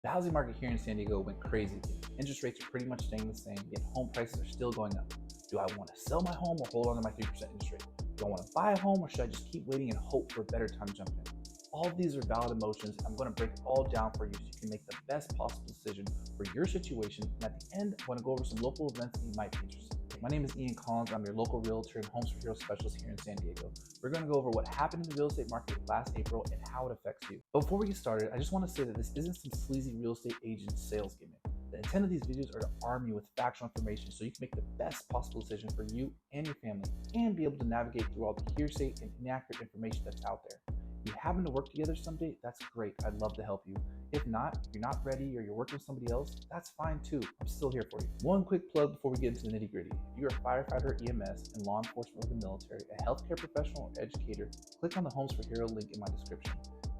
The housing market here in San Diego went crazy. Interest rates are pretty much staying the same, yet home prices are still going up. Do I want to sell my home or hold on to my 3% interest rate? Do I want to buy a home or should I just keep waiting and hope for a better time to jump in? All of these are valid emotions. I'm going to break it all down for you so you can make the best possible decision for your situation. And at the end, I'm going to go over some local events that you might be interested in. My name is Ian Collins. I'm your local realtor and Homes for Heroes specialist here in San Diego. We're going to go over what happened in the real estate market last April and how it affects you. But before we get started, I just want to say that this isn't some sleazy real estate agent sales gimmick. The intent of these videos are to arm you with factual information so you can make the best possible decision for you and your family and be able to navigate through all the hearsay and inaccurate information that's out there. If you happen to work together someday, that's great. I'd love to help you. If not, if you're not ready or you're working with somebody else, that's fine too. I'm still here for you. One quick plug before we get into the nitty gritty. If you're a firefighter, EMS, and law enforcement or the military, a healthcare professional or educator, click on the Homes for Hero link in my description.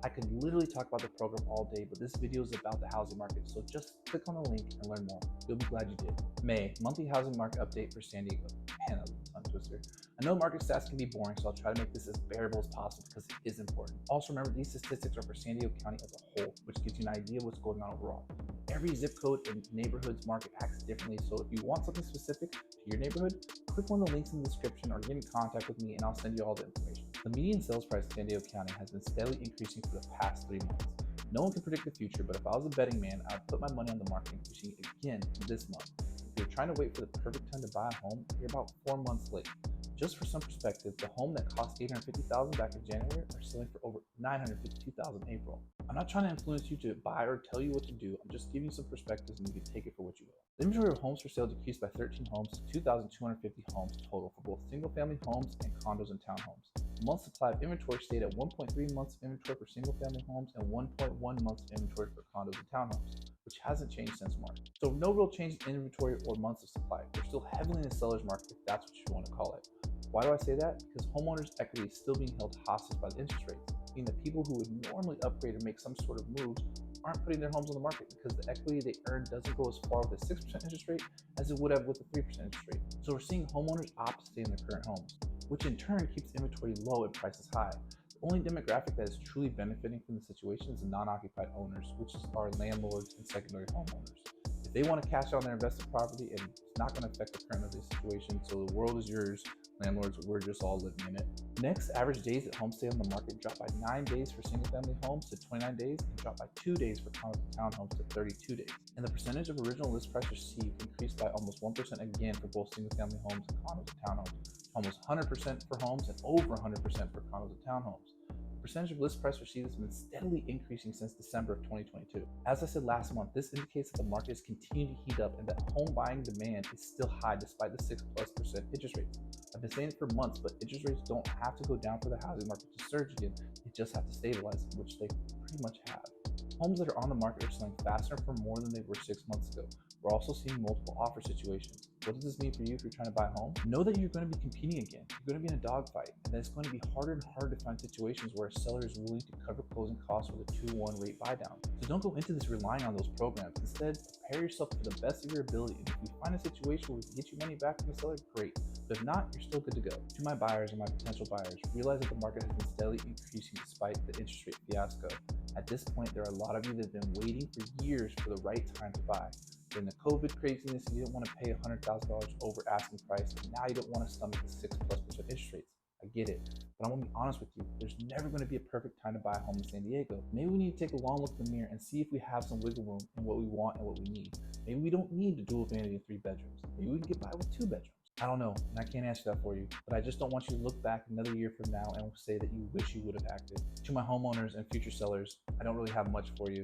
I could literally talk about the program all day, but this video is about the housing market, so just click on the link and learn more. You'll be glad you did. May, monthly housing market update for San Diego. Man, that was a tongue twister. I know market stats can be boring, so I'll try to make this as bearable as possible because it is important. Also remember, these statistics are for San Diego County as a whole, which gives you an idea of what's going on overall. Every zip code and neighborhood's market acts differently, so if you want something specific to your neighborhood, click one of the links in the description or get in contact with me and I'll send you all the information. The median sales price in San Diego County has been steadily increasing for the past 3 months. No one can predict the future, but if I was a betting man, I would put my money on the market increasing again this month. If you're trying to wait for the perfect time to buy a home, you're about 4 months late. Just for some perspective, the home that cost $850,000 back in January are selling for over $952,000 in April. I'm not trying to influence you to buy or tell you what to do. I'm just giving you some perspectives and you can take it for what you will. The inventory of homes for sale decreased by 13 homes to 2,250 homes total for both single-family homes and condos and townhomes. The month supply of inventory stayed at 1.3 months of inventory for single-family homes and 1.1 months of inventory for condos and townhomes, which hasn't changed since March. So no real change in inventory or months of supply. We're still heavily in the seller's market, if that's what you want to call it. Why do I say that? Because homeowners' equity is still being held hostage by the interest rates, meaning that people who would normally upgrade or make some sort of moves aren't putting their homes on the market because the equity they earn doesn't go as far with a 6% interest rate as it would have with a 3% interest rate. So we're seeing homeowners opt to stay in their current homes, which in turn keeps inventory low and prices high. The only demographic that is truly benefiting from the situation is the non-occupied owners, which are landlords and secondary homeowners. If they want to cash out on their invested property, and it's not going to affect the current of the situation, so the world is yours. Landlords, we're just all living in it. Next, average days that homes stay on the market dropped by 9 days for single-family homes to 29 days and dropped by 2 days for condos and townhomes to 32 days. And the percentage of original list price received increased by almost 1% again for both single-family homes and condos and townhomes, almost 100% for homes and over 100% for condos and townhomes. The percentage of list price received has been steadily increasing since December of 2022. As I said last month, this indicates that the market is continuing to heat up and that home buying demand is still high despite the 6+% interest rates. I've been saying it for months, but interest rates don't have to go down for the housing market to surge again. They just have to stabilize, which they pretty much have. Homes that are on the market are selling faster for more than they were 6 months ago. We're also seeing multiple offer situations. What does this mean for you if you're trying to buy a home? Know that you're going to be competing again. You're going to be in a dogfight, and that it's going to be harder and harder to find situations where a seller is willing to cover closing costs with a 2-1 rate buy down. So don't go into this relying on those programs. Instead, prepare yourself to the best of your ability. And if you find a situation where we can get you money back from the seller, great. But if not, you're still good to go. To my buyers and my potential buyers, realize that the market has been steadily increasing despite the interest rate fiasco. At this point, there are a lot of you that have been waiting for years for the right time to buy. During the COVID craziness, you didn't want to pay $100,000 over asking price, and now you don't want to stomach the 6+% interest rates. I get it, but I'm going to be honest with you. There's never going to be a perfect time to buy a home in San Diego. Maybe we need to take a long look in the mirror and see if we have some wiggle room in what we want and what we need. Maybe we don't need a dual vanity and 3 bedrooms. Maybe we can get by with 2 bedrooms. I don't know, and I can't answer that for you, but I just don't want you to look back another year from now and say that you wish you would have acted. To my homeowners and future sellers, I don't really have much for you.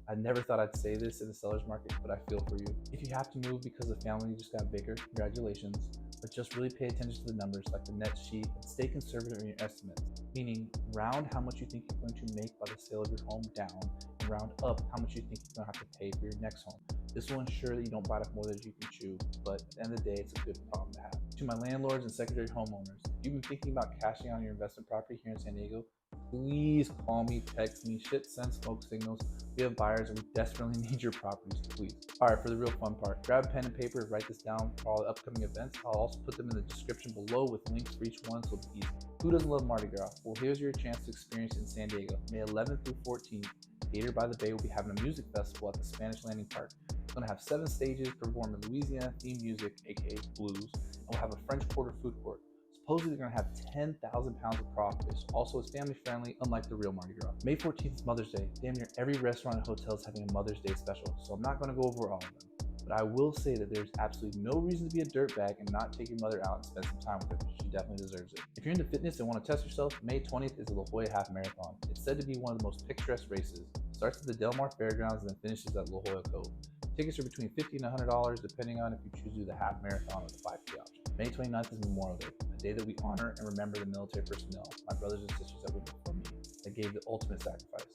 I never thought I'd say this in the seller's market, but I feel for you. If you have to move because the family just got bigger, congratulations. But just really pay attention to the numbers like the net sheet and stay conservative in your estimates, meaning round how much you think you're going to make by the sale of your home down and round up how much you think you're going to have to pay for your next home. This will ensure that you don't bite off more than you can chew, but at the end of the day, it's a good problem to have. To my landlords and secondary homeowners, if you've been thinking about cashing on your investment property here in San Diego, please call me, text me, send smoke signals. We have buyers and we desperately need your properties, please. All right, for the real fun part, grab a pen and paper, write this down for all the upcoming events. I'll also put them in the description below with links for each one so it's easy. Who doesn't love Mardi Gras? Well, here's your chance to experience it in San Diego, May 11th through 14th. Gator by the Bay will be having a music festival at the Spanish Landing Park. It's going to have 7 stages performing Louisiana themed music, aka blues, and we'll have a French Quarter food court. Supposedly they're going to have 10,000 pounds of crawfish. Also, it's family friendly, unlike the real Mardi Gras. May 14th is Mother's Day. Damn near every restaurant and hotel is having a Mother's Day special, so I'm not going to go over all of them. But I will say that there's absolutely no reason to be a dirtbag and not take your mother out and spend some time with her. She definitely deserves it. If you're into fitness and want to test yourself, May 20th is the La Jolla Half Marathon. It's said to be one of the most picturesque races. It starts at the Del Mar Fairgrounds and then finishes at La Jolla Cove. Tickets are between $50 and $100 depending on if you choose to do the half marathon or the 5K option. May 29th is Memorial Day, a day that we honor and remember the military personnel, my brothers and sisters that went before me, that gave the ultimate sacrifice.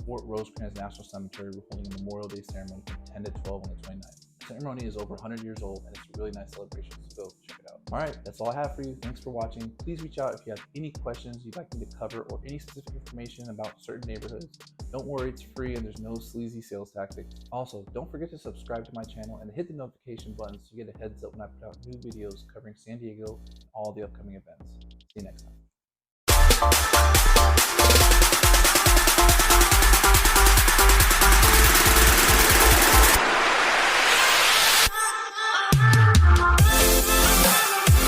Fort Rosecrans National Cemetery, we're holding a Memorial Day ceremony from 10 to 12 on the 29th. The ceremony is over 100 years old and it's a really nice celebration, so go check it out. Alright, that's all I have for you. Thanks for watching. Please reach out if you have any questions you'd like me to cover or any specific information about certain neighborhoods. Don't worry, it's free and there's no sleazy sales tactics. Also, don't forget to subscribe to my channel and hit the notification button so you get a heads up when I put out new videos covering San Diego and all the upcoming events. See you next time.